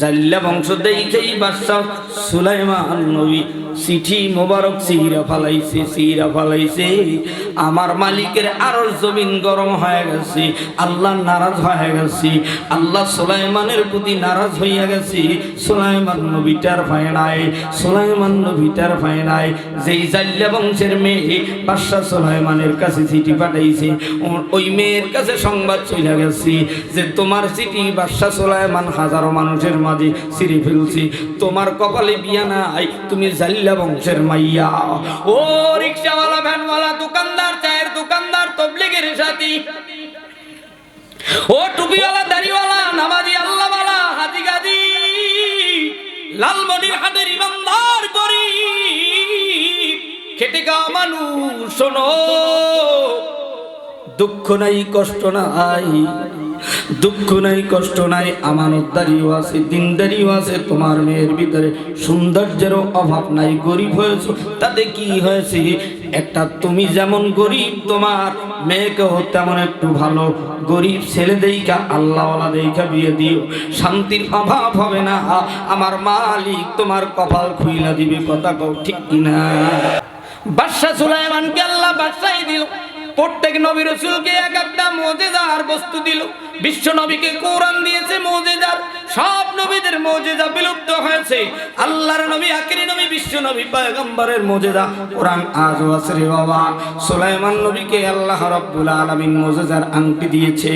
জাল্লা বংশ দেখেই বাদশাহ সুলাইমান নবী চিঠি মোবারক সিরা ফালাইছে আমার মালিকের আরশ জমিন গরম হয়ে গেছে, আল্লাহ নারাজ হয়ে গেছে, আল্লাহ সুলাইমানের প্রতি নারাজ হইয়া গেছে। সুলাইমান নবীটার ভয় নাই যেই জাল্লা বংশের মেয়ে বাদশাহ সুলাইমানের কাছে চিঠি পাঠাইছে, ওই মেয়ের কাছে সংবাদ চলে গেছে যে তোমার চিঠি বাদশাহ সুলাইমান হাজারো মানুষের মাঝে ছিঁড়ে ফেলছি, তোমার কপালে বিয়া নাই, তুমি জাল্লা বংশের মাইয়া। ও রিকশাওয়ালা, ভ্যানওয়ালা, দোকানদার, চায়ের দোকানদার, তবলিগের সাথী, ও টুপিওয়ালা, দাড়িওয়ালা, নামাজি, আল্লাহওয়ালা, হাজি গাজি, লালমনির হাটের ইমানদার, গরিব, খেটে খাওয়া মানুষ, শোনো, দুঃখ নাই, কষ্ট নাই, আমানতদারিও আছে, দিনদারিও আছে, তোমার মেয়ের ভিতরে সৌন্দর্যের অভাব নাই, গরিব হয়েছে, তাতে কি হয়েছে? একটা তুমি যেমন গরিব, তোমার মেয়েকেও তেমন একটু ভালো গরিব ছেলে দেইকা, আল্লাহওয়ালা দেইকা বিয়ে দিও, শান্তির অভাব হবে না, আমার মালিক তোমার কপাল খুইলা দিবে। কথা কও ঠিক কিনা? বাদশাহ সুলাইমানকে আল্লাহ বাদশাহী দিল, প্রত্যেক নবী রাসূলকে এক একটা মুজিজার বস্তু দিল। বিশ্ব নবীকে কোরআন দিয়েছে মুজিজার, সব নবীদের মুজিজা বিলুপ্ত হয়েছে, আল্লাহর নবী, আখিরি নবী, বিশ্ব নবী, পয়গম্বরের মুজিজা কোরআন আজও আছে রে বাবা। সুলাইমান নবীকে আল্লাহ রাব্বুল আলামিন মুজিজার আংটি দিয়েছে,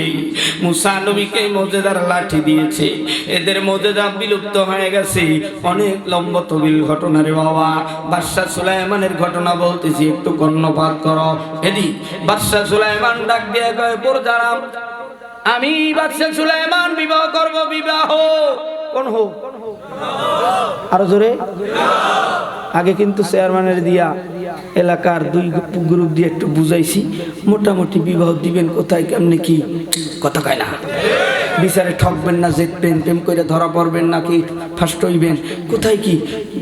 মুসা নবীকে মুজিজার লাঠি দিয়েছে, এদের মুজিজা বিলুপ্ত হয়ে গেছে। অনেক লম্বা তবিল ঘটনা রে বাবা। বাদশাহ সুলাইমানের ঘটনা বলতেছি, একটু কর্ণপাত করো। এদিক বাদশাহ সুলাইমান ডাক দিয়ে কয়, প্রজারা, আমি বাদশাহ সুলাইমান বিবাহ করব। বিবাহ কোন হো? আরো জোরে। আগে কিন্তু চেয়ারম্যানের দিয়া এলাকার দুই গ্রুপ দিয়ে একটু বুঝাইছি, মোটামুটি বিবাহ দিবেন কোথায়, কেমনে কি, কথা কয় না, বিচারে ঠকবেন না, জিতবেন, প্রেম করে ধরা পড়বেন নাকি ফার্স্ট হইবেন, কোথায় কি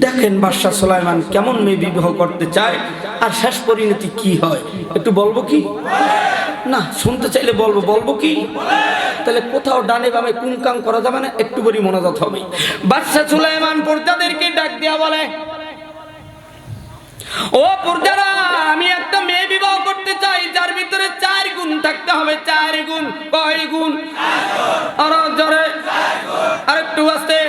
দেখেন বাদশাহ সুলাইমান কেমন মেয়ে বিবাহ করতে চায়, আর শেষ পরিণতি কি হয় একটু বলবো কি? না, শুনতে চাইলে বলবো কি? তাহলে কোথাও ডানে বামে কুমকাম করা যাবে না, একটু করে মনোযোগ হবে। বাদশাহ সুলাইমান প্রজাদেরকে ডাক দিয়া বলে, ও প্রজারা, আমি একটা মেয়ে বিবাহ করতে চাই, যার ভিতরে 4 গুণ থাকতে হবে। 4 গুণ। কয় গুণ? আর জোরে, আর একটু আস্তে।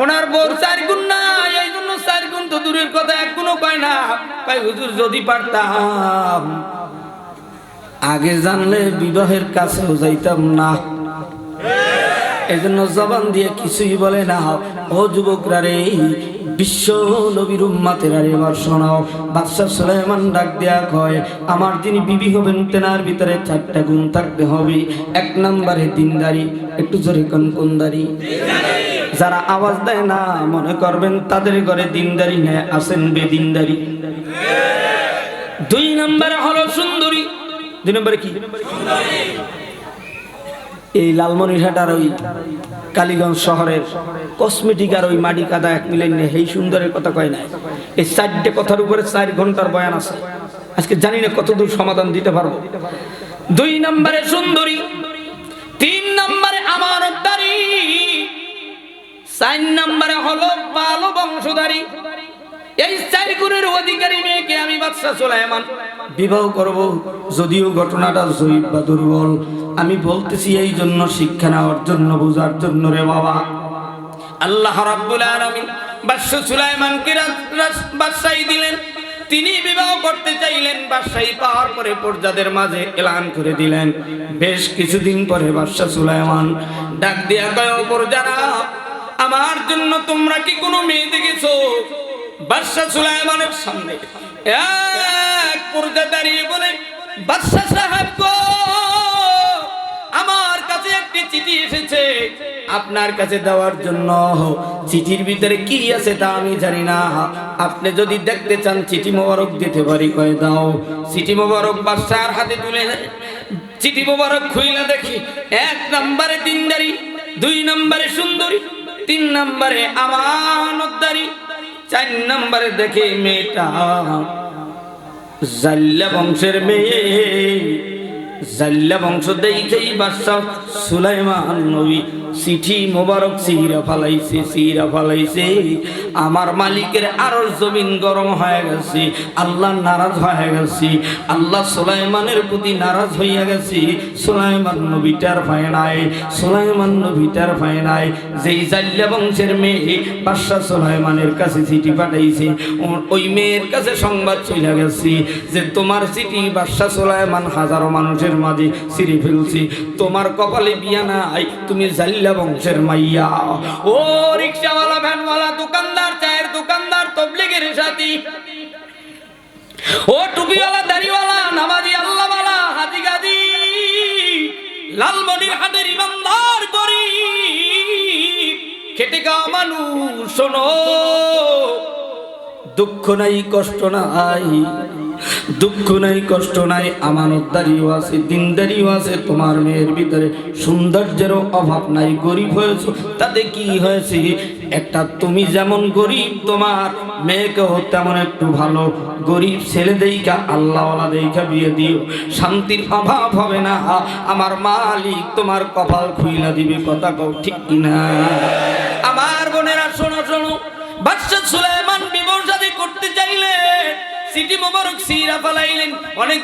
ওনার বোর 4 গুণ না, এই জন্য 4 গুণ তো দূরের কথা, 1 গুণও কয় না। কয় হুজুর, যদি পারতাম আগে জানলে বিবাহের কাছেও যাইতাম না, এজন্য জবান দিয়ে কিছুই বলে না। ও যুবকরা রে, বিশ্ব নবীর উম্মতেরা রে, এবার শোনাও। বাদশাহ সুলাইমান ডাক দেয়া কয়, আমার যিনি বিবি হবেন তেনার ভিতরে 4টা গুণ থাকতে হবে। 1 নম্বরে দিনদারি। একটু জোরে কোন দাড়ি? যারা আওয়াজ দেয় না মনে করবেন তাদের ঘরে দিনদারি নেই, আছেন বেদিনদারি। 2 নম্বরে হলো সুন্দরী। 2 নম্বরে কি? এই লালমনিরহাট আর ওই কালীগঞ্জ শহরের কসমেটিক আর ওই মাটি কাদা এক মিলে নিয়ে এই সুন্দরের কথা কয় না। এই 4টে কথার উপরে 4 ঘন্টার বয়ান আছে, আজকে জানি না কতদূর সমাধান দিতে পারবো। 2 নম্বরে সুন্দরী, 3 নম্বরে আমানতদারি, 4 নম্বরে হলো ভালো বংশধারী। এই 4 গুণের অধিকারী মেয়েকে আমি বাদশাহ সুলাইমান বিবাহ করব। যদিও ঘটনাটা জয়ীফ বা দুর্বল, আমি বলতেছি এই জন্য শিক্ষা নেওয়ার জন্য, বোঝার জন্য রে বাবা। আল্লাহ রাব্বুল আলামিন বাদশাহ সুলাইমানকে বাদশাহী দিলেন, তিনি বিবাহ করতে চাইলেন। বাদশাহী পাওয়ার পরে প্রজাদের মাঝে এলান করে দিলেন। বেশ কিছুদিন পরে বাদশাহ সুলাইমান ডাক দিয়া কয়, প্রজারা, আমার জন্য তোমরা কি কোনো মেয়ে দেখেছো? বাদশাহ সুলাইমানের সামনে এক প্রজা দাঁড়িয়ে বলে, বাদশাহ সাহেব গো, আমার কাছে একটি চিঠি এসেছে আপনার কাছে দেওয়ার জন্য। চিঠির ভিতরে কি আছে তা আমি জানি না, আপনি যদি দেখতে চান চিঠি মোবারক দিতে পারি। কয় দাও। চিঠি মোবারক বাদশার হাতে তুলে চিঠি মোবারক খুইলা দেখি, 1 নম্বরে দিনদারি, 2 নম্বরে সুন্দরী, 3 নম্বরে আমানতদারি, 4 নম্বরে দেখে মেয়েটা জাল্লা বংশের মেয়ে, জাল্লা বংশ দেখেই বাদশা সুলাইমান নবী চিঠি মোবারক সিরা ফালাইছে আমার মালিকের আরশ জমিন গরম হয়ে গেছে, আল্লাহ নারাজ হয়ে গেছে, আল্লাহ সুলাইমানের প্রতি নারাজ হইয়া গেছে। সুলাইমান নবী টের পায় নাই যেই জাল্লা বংশের মেয়ে বাদশা সুলাইমানের কাছে চিঠি পাঠাইছে, ওই মেয়ের কাছে সংবাদ চলে গেছে যে তোমার চিঠি বাদশা সুলাইমান হাজারো মানুষের মাঝে ছিঁড়ে ফেলছি, তোমার কপালে বিয়া নাই, তুমি জাল্লা বংশের মাইয়া। ও রিকশাওয়ালা, ভ্যানওয়ালা, দোকানদার, চায়ের দোকানদার, তবলিগের সাথী, ও টুপিওয়ালা, দাড়িওয়ালা, নামাজি, আল্লাহওয়ালা, হাজি গাজি, লালমনির হাটের ইমানদার, গরিব, খেটে খাওয়া মানুষ, শোনো, দুঃখ নাই, কষ্ট নাই, আমানতদারিও আছে, দিনদারিও আছে, তোমার মেয়ের ভিতরে সৌন্দর্যেরও অভাব নাই, গরিব হয়েছে, তাতে কি হয়েছে, একটা তুমি যেমন গরিব তোমার মেয়েকেও তেমন একটু ভালো গরিব ছেলে দেইকা আল্লাহওয়ালা দেইকা বিয়ে দিও, শান্তির অভাব হবে না, আমার মালিক তোমার কপাল খুইলা দিবে। কথা কও ঠিক কিনা? আমার বোনেরা শোনো, বাদশা সুলাইমান বিবাহ শাদী করতে চাইলে চিঠি মোবারক সিরা ফালাইলেন। অনেক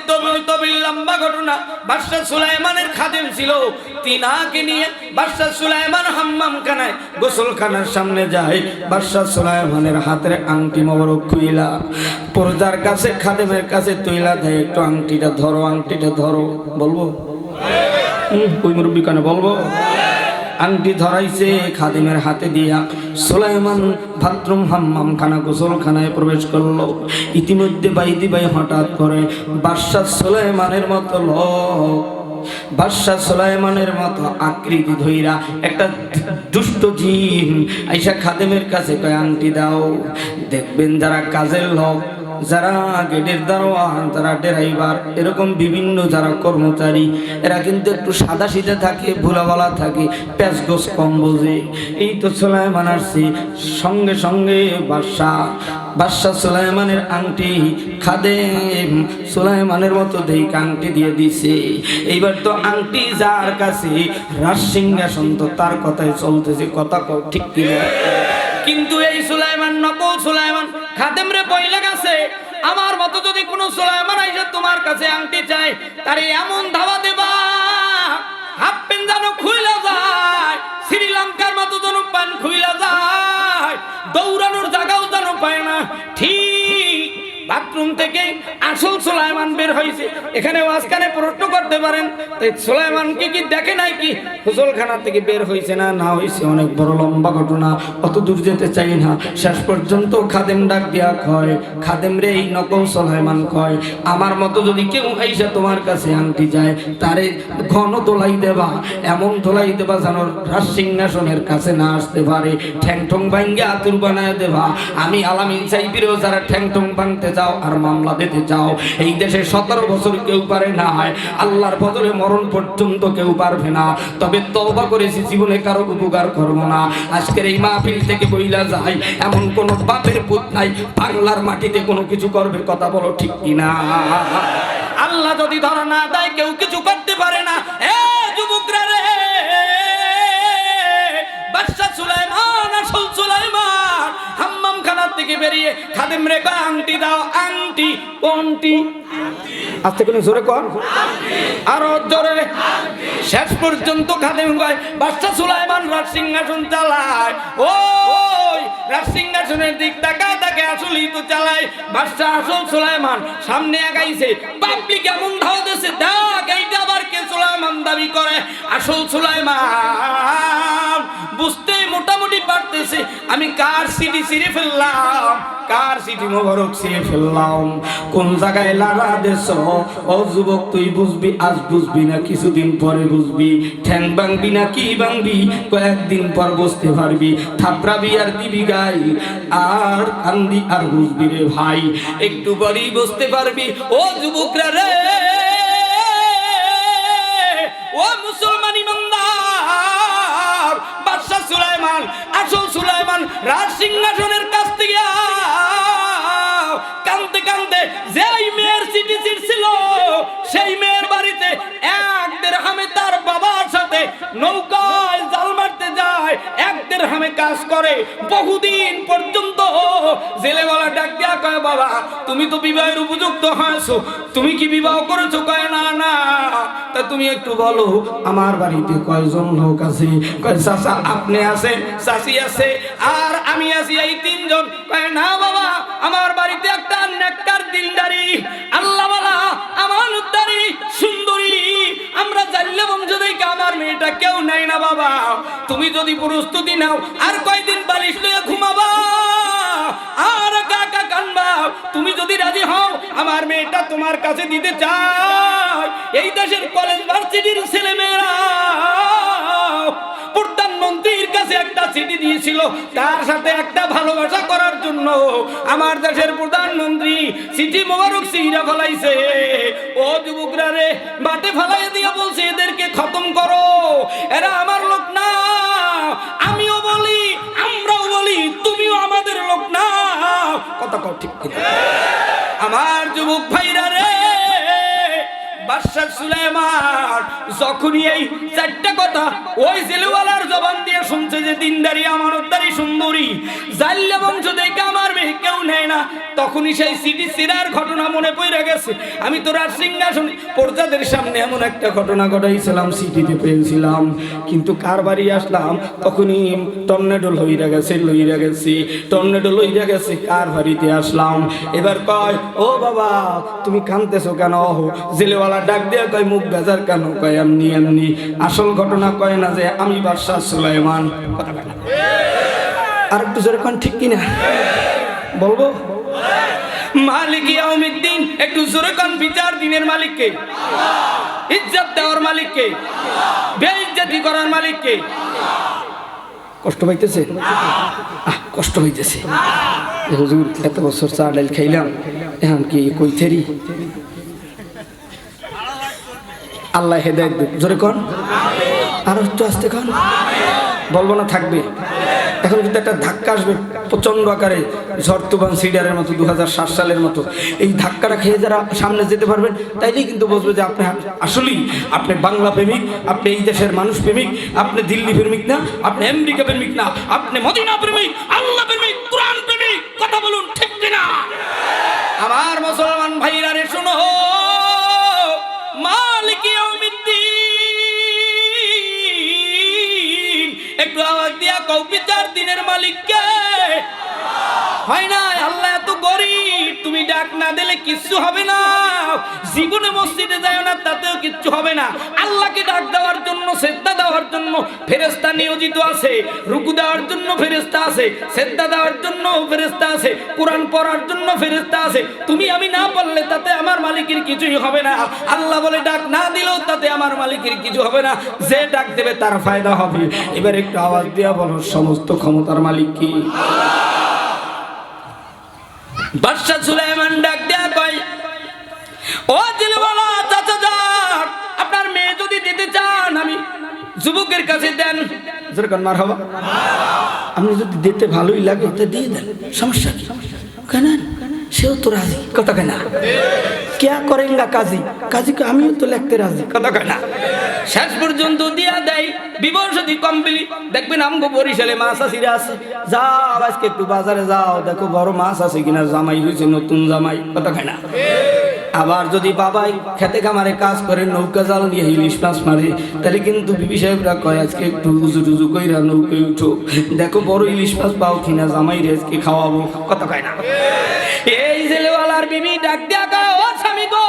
তবিল লম্বা ঘটনা। বাদশা সুলাইমানের খাদেম ছিল, তিনাকে নিয়ে বাদশা সুলাইমান হাম্মাম খানায় গোসলখানার সামনে যায়। বাদশা সুলাইমানের হাতের আংটি মোবারক খুইলা পর্দার কাছে খাদেমের কাছে তুইলা দেয়, একটু আংটিটা ধরো। বলবো ওই মুরব্বী কানে বলবো? আংটি ধরাইছে খাদিমের হাতে দিয়া। সুলাইমান বাথরুম হাম্মাম খানা গোসলখানায় প্রবেশ করলো। ইতিমধ্যে বাইদি ভাই হঠাৎ করে বাদশা সুলাইমানের মতো বাদশা সুলাইমানের মতো আকৃতি ধইরা একটা দুষ্ট জিন আইসা খাদেমের কাছে কয় আংটি দাও। দেখবেন যারা কাজের লোক, যারা গেটের দারোয়ান, যারা ড্রাইভার, এরকম বিভিন্ন যারা কর্মচারী, এরা কিন্তু একটু সাদা সিধা থাকে, ভোলাভালা থাকে, প্যাঁচগোছ কম বোঝে। এই তো সুলাইমান আসছে, সঙ্গে সঙ্গে বাদশা সুলাইমানের আংটি খাদেম সুলাইমানের মতো দেখ আংটি দিয়ে দিছে। এইবার তো আংটি যার কাছে রাজসিংহাসন, তো তার কথাই চলতেছে। কথা ঠিক কিনা? কিন্তু এই সুলাইমান নকল সুলাইমান খাদেম রে পয়লা গেছে। আমার মতো যদি কোনো সুলাইমান আইসা তোমার কাছে আংটি চায়, তারে এমন ধাওয়া দেবা হাফ প্যান্ট যেন খুইলা যায়, শ্রীলঙ্কার মতো যেন প্যান্ট খুইলা যায়, দৌড়ানোর জায়গাও যেন পায় না। ঠিক বাথরুম থেকে আসল সুলাইমান বের হয়েছে। এখানে ওয়াজখানে প্রশ্ন করতে পারেন, সুলাইমান কি দেখে নাই কি গোসলখানা থেকে বের হয়েছে না হয়েছে? অনেক বড় লম্বা ঘটনা, অত দূর যেতে চাই না। শেষ পর্যন্ত খাদেম ডাক দিয়া কয়, খাদেম রে এই নকল সুলাইমান কয়, আমার মতো যদি কেউ আইসা তোমার কাছে আংটি যায়, তারে ঘন দোলাই দেবা, এমন দোলাই দেবা যেন রাজসিংহাসনের কাছে না আসতে পারে, ঠ্যাং ঠং ভাঙ্গে আতুর বানায় দেবা। আমি আলামিন সাহেবেরও যারা ঠ্যাং ঠং ভাঙতে যাও আর মামলা দিতে যাও, এই দেশে 17 বছর কেউ পারে না, আল্লাহর ফজরে মরণ পর্যন্ত কেউ পারবে না। তবে তওবা করেছি, জীবনে কারো উপকার করব না। আজকের এই মাহফিল থেকে বইলা যায়, এমন কোন বাপের পুত নাই বাংলার মাটিতে কোনো কিছু করবে। কথা বলো ঠিক কিনা? আল্লাহ যদি ধরা না দেয় কেউ কিছু করতে পারে না। এ যুবকরা রে, বাদশা সুলাইমান আসল সুলাইমান হাম্মাম খানা থেকে বেরিয়ে খাদেম রে কয় আংটি দাও। আংটি কোনটি? আস্তে করে জোরে কর, আরো জোরে। শেষ পর্যন্ত খাদেম কয় বাদশা সুলাইমান রাজসিংহাসন চালায়। ওই রাজসিংহাসনের দিক তাকে আসলেই তো চালায় বাদশা আসল সুলাইমান। সামনে আগাইছে, পাবলিক এমন ধাওয়া দিয়েছে, দেখ এইটা আবার কে সুলাইমান দাবি করে। আসল সুলাইমান বুঝতে মোটামুটি পারতেছে আমি কার সিটি ছিঁড়ে ফেললাম, কার সিটি মোবারক ছিঁড়ে ফেললাম, কোন জায়গায় লাগা দেশ। ও যুবক, তুই বুঝবি, আজ বুঝবি না, কিছুদিন পরে বুঝবি। ঠ্যাং ভাঙবি না কি ভাঙবি, কয়েকদিন পর বুঝতে পারবি। থাপড়াবি আর দিবি গাই, আর কান্দি আর বুঝবি রে ভাই, একটু পরেই বুঝতে পারবি। ও যুবকরা রে, ও মুসলমান ইমানদার, বাদশা সুলাইমান আসল সুলাইমান রাজসিংহাসনের কাছ থেকে কাঁদতে কাঁদতে যে মেয়ের চিঠি ছিঁড়ছিল সেই মেয়ের বাড়িতে এক দিরহামে তার বাবার সাথে নৌকায় জাল মারতে যায়, এক দিরহামে কাজ করে বহুদিন পর্যন্ত। জেলেওয়ালা ডাক দিয়া কয়, বাবা তুমি তো বিবাহের উপযুক্ত হয়েছো, তুমি কি বিবাহ করেছো? কয় না না। তা তুমি একটু বলো আমার বাড়িতে কয়জন লোক আছে? কয় চাচা আপনি আছেন, চাচি আছে, আর আমি আছি, এই তিনজন। কয় না বাবা, আমার বাড়িতে একটা নেককার দিলদারি আল্লাহওয়ালা আমানতদারি সুন্দরী আমরা জানলে বংশ দেখে আমার মেয়েটা কেউ নাই না বাবা। তুমি যদি প্রস্তুতি নাও আর কয়দিন বালিশ লইয়া ঘুমাবা আর কাকা কানবা, তুমি যদি রাজি হও আমার মেয়েটা তোমার কাছে দিতে চাই। এই দেশের কলেজ ভার্সিটির ছেলে মেয়েরা প্রধানমন্ত্রীর কাছে একটা চিঠি দিয়েছিল তার সাথে একটা ভালোবাসা করার জন্য। আমার দেশের প্রধানমন্ত্রী চিঠি মোবারক সিরা ফলাইছে। ও যুবকরা রে, বাটে ফলাই দিয়া বলছে এদেরকে খতম করো, এরা আমার লোক না। আমিও বলি, আমরাও বলি, তুমিও আমাদের লোক না। কথা কও ঠিক কিনা? আমার যুবক ভাইরা রে, বাদশা সুলাইমান যখনই এই চারটা কথা ওই জেলেওয়ালার জবান দিয়ে শুনছে যে দিনদারি আমানতদারি সুন্দরী জাল্লা বংশ দেখে আমার মেয়ে কেউ নেয় না, তখনই সেই সিটি সিরার ঘটনা মনে পড়ে গেছে। আমি তো রাজ সিংহাসন প্রজাদের সামনে এমন একটা ঘটনা ঘটাইছিলাম, সিটিতে পেয়েছিলাম, কিন্তু কার বাড়ি আসলাম তখনই টর্নেডো লইরা গেছি টর্নেডো লইরা গেছে, কার বাড়িতে আসলাম। এবার কয়, ও বাবা তুমি কাঁদতেছো কেন? জেলেওয়ালা ডাক দিয়ে কয়, মুখ বেজার কেন? কয় এমনি এমনি। আসল ঘটনা কয় না যে আমি বাদশা সুলাইমান। আর একটু জোরে কোন ঠিক কিনা বলবো? মালিক ইয়াউমিদ্দিন, একটু জোরে কোন। বিচার দিনের মালিক কে? ইজ্জত দেওয়ার মালিক কে? বেইজ্জতি করার মালিক কে? কষ্ট পাইতেছে? কষ্ট হইতেছে। হুজুর এত বছর চা ডাল খাইলাম, এখন কি কই থেরি? আল্লাহ হেদায়েত দেব। জোরে কোন। আর একটু আস্তে কোন। বলবো না থাকবে। এখন কিন্তু একটা ধাক্কা আসবে প্রচন্ড আকারে, ঝড় তুফান সিডারের মতো 2007 সালের মতো। এই ধাক্কাটা খেয়ে যারা সামনে যেতে পারবেন তাইলেই কিন্তু বুঝবে যে আপনি আসলেই আপনি বাংলা প্রেমিক, আপনি এই দেশের মানুষ প্রেমিক, আপনি দিল্লি প্রেমিক না, আপনি আমেরিকা প্রেমিক না, আপনি মদিনা প্রেমিক, আল্লাহ প্রেমিক, কোরআন প্রেমিক। কথা বলুন ঠিক কিনা? আমার মুসলমান ভাইরা রে শোনো, মালিক ইয়াউমিদ্দিন, একটু আওয়াজ দিয়া কও বিচার দিনের মালিক কে? হয় না? আল্লাহ এত গরিব, তুমি ডাক না দিলে কিচ্ছু হবে না। জীবনে মসজিদে যায় না, তাতেও কিচ্ছু হবে না। আল্লাহকে ডাক দেওয়ার জন্য, সেজদা দেওয়ার জন্য ফেরেশতা নিয়োজিত আছে, রুকু দেওয়ার জন্য ফেরেশতা আছে, সেজদা দেওয়ার জন্য ফেরেশতা আছে, কোরআন পড়ার জন্য ফেরেশতা আছে। তুমি আমি না বললে তাতে আমার মালিকের কিছুই হবে না। আল্লাহ বলে ডাক না দিলেও তাতে আমার মালিকের কিছু হবে না, যে ডাক দেবে তার ফায়দা হবে। এবার একটু আওয়াজ দিয়া বলো, সমস্ত ক্ষমতার মালিক কি? বাদশা সুলাইমান ডাক দেয়া কয়, ও জেলেওয়ালা চাচা যান, আপনার মেয়ে যদি দিতে চান আমি যুবকের কাছে দেন। যেরকম মারহাবা, আপনি যদি দিতে ভালোই লাগে তো দিয়ে দেন, সমস্যা কি? কেন? সেও তো রাজি। কথা কেনা? क्या करेंगा काजी? काजी को आमिও তো লিখতে রাজি। কথা কেনা? শেষ পর্যন্ত দিয়া দেয়। বিবাহ শাদী কমপ্লিট। দেখবেন আমগো বরিশালে মাছ আসিরা আছে, যাও আজকে একটু বাজারে যাও, দেখো বড় মাছ আছে কিনা, জামাই হইছে নতুন জামাই। কথা কেনা? আবার যদি বাবাই খেতে খামারে কাজ করে নৌকা জাল নিয়ে ইলিশ মাছ মারে, তাহলে কিন্তু বিবি সাহেবরা কয় আজকে একটু উজু টুজু কইরা নৌকায় উঠো, দেখো বড় ইলিশ মাছ পাও কিনা, জামাই রে আজকে খাওয়াবো। কথা কয় না? এই জেলেওয়ালার বিবি ডাক দিয়া কয়, ও স্বামী গো,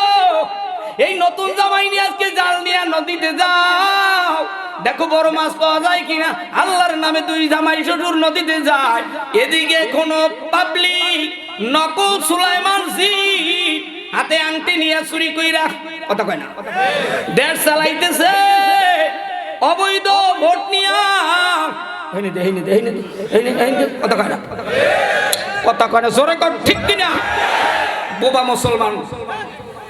এই নতুন জামাই নিয়ে আজকে জাল নিয়ে নদীতে যাও, দেখো বড় মাছ পাওয়া যায় কিনা। আল্লাহর নামে দুই জামাই শ্বশুর নদীতে যায়, এদিকে কোন পাবলিক নকল সুলাইমান জি হাতে আংটি নিয়ে চুরি কইরা। কথা কয় না? দেশ চালাইতেছে অবৈধ ভোট নিয়া। কথা কয় না? কথা কয় না? জোরে কর ঠিক কিনা? বোবা মুসলমান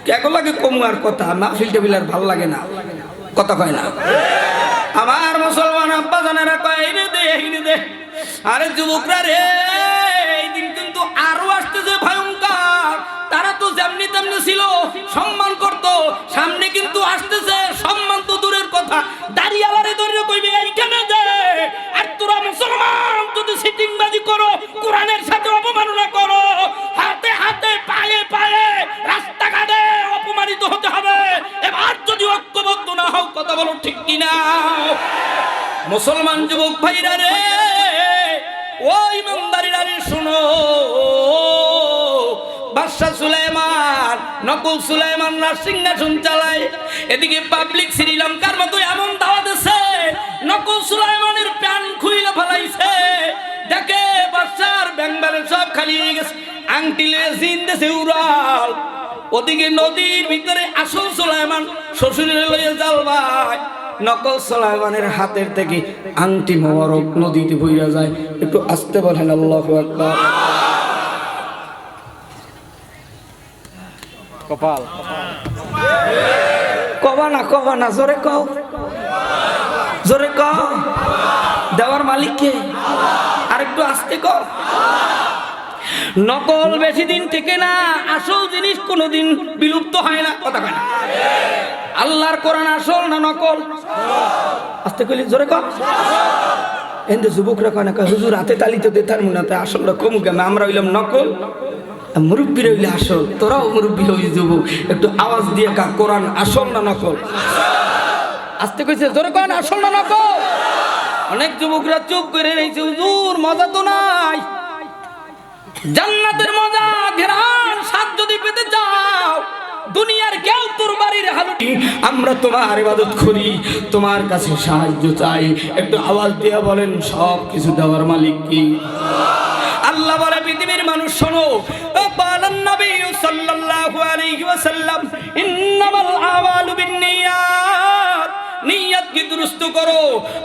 কেগো লাগে কমুয়ার কথা, মাহফিল টেবিল আর ভাল লাগে না। কথা কয় না? আমার মুসলমান আব্বা জানেরা কয়, এইনে দে এইনে দে। আরে যুবকরা রে, এই দিন কিন্তু আরো আসতেছে ভয়ঙ্কর। তারা তো যেমনি তেমনি ছিল, সম্মান করত। সামনে কিন্তু আসতেছে, সম্মান তো দূরের কথা, দাড়িওয়ালারে ধরে কইবে এইখানে দে। আর তোরা মুসলমান যদি সিটিংবাজি করো, কোরআনের সাথে অপমাননা করো, হাতে হাতে পায়ে পায়ে রাস্তাঘাটে অপমানিত হতে হবে। এবার যদি ঐক্যবদ্ধ না হও, কথা বলো ঠিক কিনা? মুসলমান যুবক ভাইরা রে, ও ইমানদারিরা রে, শোনো। বাদশাহ সুলাইমান, নকুল সুলাইমান সিংহাসন চালায়, এদিকে পাবলিক শ্রীলঙ্কার মতো এমন দাওয়াত আছে, নকুল সুলাইমানের প্যান খুইলে ফেলাইছে। দেখে বাদশার ব্যাংবারে সব খালি হয়ে গেছে, আংটি লয়ে জিনদেছে উড়াল। ওদিকে নদীর ভিতরে আসল সুলাইমান শ্বশুরে লইয়া জাল ভাই। নকল সুলাইমানের হাতের থেকে আংটি মোবারক নদীতে বইরা যায়। একটু আস্তে বলেন আল্লাহু আকবার। কপাল কবা না জোরে কও, জোরে কও। দেওয়ার মালিক কে? আর একটু আস্তে কও। নকল বেশি দিন থেকে না, আসল জিনিস কোনোদিন বিলুপ্ত হয় না, কথা কয় না। আল্লাহর কোরআন আসল না নকল? আস্তে কইলে জোরে কও। এন্ড যুবকরা কয় না, হুজুর হাতে তালি তো দেতার মুনাতে আসলটা কমু কেন? আমরা হইলাম নকল, মুরব্বী রইলে আসল। তোরাও মুরব্বী হই যুবক, একটু আওয়াজ দিয়ে কা, কোরআন আসল না নকল? আস্তে কইছে জোরে কও না, আসল না নকল? অনেক যুবকরা চুপ করে রয়েছে, হুজুর মজা তো নাই। জান্নাতের মজা ঘেরান স্বাদ যদি পেতে চাও, দুনিয়ার কেউ তোর বাড়ির হালুটি। আমরা তোমার ইবাদত করি, তোমার কাছে সাহায্য চাই। একটু আওয়াজ দিয়ে বলেন, সব কিছু দেওয়ার মালিক কি? আল্লাহ বলে, পৃথিবীর মানুষ শোনো। বলেন নবী সাল্লাল্লাহু আলাইহি ওয়াসাল্লাম, ইন্নামাল আমালু বিন্নিয়াত। নিয়ত কি দুরুস্ত করো।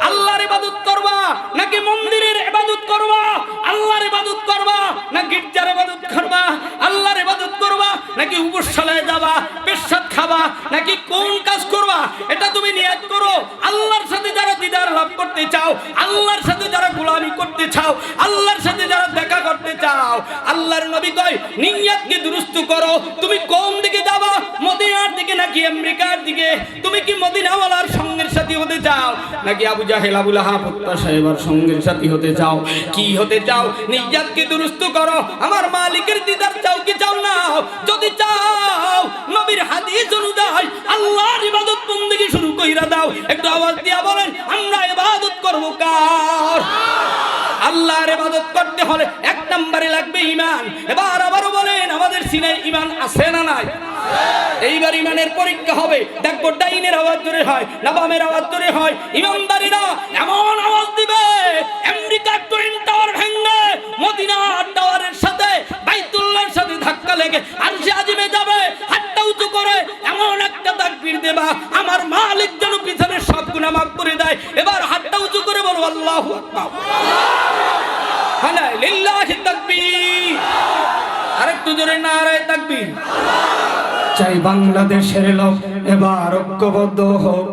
আল্লাহর ইবাদত করবা নাকি মন্দিরের ইবাদত করবা? আল্লাহর ইবাদত করবা না গির্জার ইবাদত করবা? আল্লাহর ইবাদত করবা নাকি উপশালায় যাবা, পেশাব খাবা, নাকি কোন কাজ করবা? এটা তুমি নিয়ত করো। আল্লাহর সাথে যারা দিদার লাভ করতে চাও, আল্লাহর সাথে যারা গোলামি করতে চাও, আল্লাহর সাথে যারা দেখা করতে চাও, আল্লাহর নবী কয় নিয়ত কি দুরুস্ত করো। তুমি কোন দিকে যাবা, মদিনার দিকে নাকি আমেরিকার দিকে? তুমি কি মদিনাওয়ালার সঙ্গের সাথী হতে চাও নাকি আবু জাহেল আবু লাহাব সাহেবের সঙ্গের সাথী হতে চাও? কি হতে চাও? নিয়ত কি দুরুস্ত করো। আমার মালিকের দিদার চাও কি চাও না? যদি চাও নবীর হাদিস অনুযায়ী আল্লাহর ইবাদত বন্দেগী শুরু কইরা দাও। একটু আওয়াজ দিয়া বলেন, আমরা ইবাদত করব কার? আল্লাহর ইবাদত করতে হলে এক নম্বরে লাগবে ঈমান। এবার আবারও বলেন, আমাদের সিনায় ঈমান আছে না নাই? এইবার ঈমানের পরীক্ষা হবে। দেখবো ডাইনের আওয়াজ জোরে হয় না বামের আওয়াজ জোরে হয়। ঈমানদারীরা এমন আওয়াজ দিবে, আমেরিকার টুইন টাওয়ার ভেঙে মদিনার টাওয়ারের সাথে বাইতুল্লাহর সাথে ধাক্কা লেগে আরশে আজিমে যাবে। হাতটা উঁচু করে এমন একটা তাকবীর দেবা, আমার মালিক যেন পিছনের সব গুনাহ মাফ করে দেয়। এবার হাতটা উঁচু করে বলো, আল্লাহু আকবার, লিল্লাহি তাকবীর। আরেকটু জোরে নারায়ে তাকবীর। চাই বাংলাদেশের লোক এবার ঐক্যবদ্ধ হোক,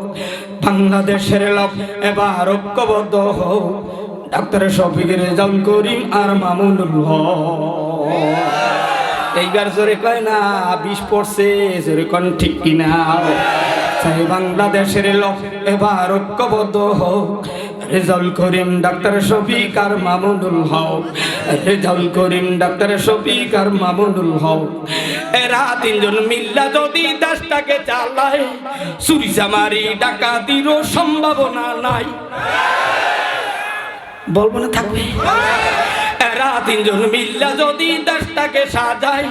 বাংলাদেশের লোক এবার ঐক্যবদ্ধ হোক। ডাক্তার শফিক রেজাউল করিম আর মামুনুল হক। এইবার জোরে কয় না, 20 পড়ছে, জোরে কোন ঠিক কিনা? চাই বাংলাদেশের লোক এবার ঐক্যবদ্ধ হোক। রেজাউল করিম ডাক্তার শফিক আর মামুনুল হক, রেজাউল করিম ডাক্তার শফিক আর মামুনুল হক। এরা তিনজন মিল্লা যদি দেশটাকে চালায়, চুরি চামারি ডাকাতিরও সম্ভাবনা নাই। বলবো না, থাকবে। এরা তিনজন মিল্লা যদি দেশটাকে সাজায়,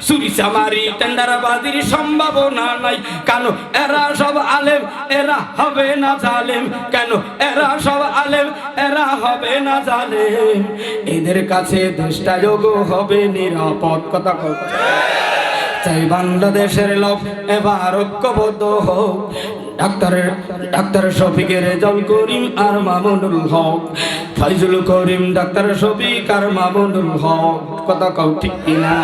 চুরি চামারি টেন্ডারবাজির সম্ভাবনা নাই। কেন এরা সব আলেম, এরা হবে না জালেম? কেন এরা সব আলেম, এরা হবে না জালেম? এদের কাছে দেশটা যোগ হবে নিরাপদ। কথা কথা চাই বাংলাদেশের লোক এবার ঐক্যবদ্ধ হোক। ডাক্তার শফিকের রেজাউল করিম আর মামুনুল হক, ফাইজুল করিম ডাক্তার শফিক আর মামুনুল হক। কথা কও ঠিক কিনা?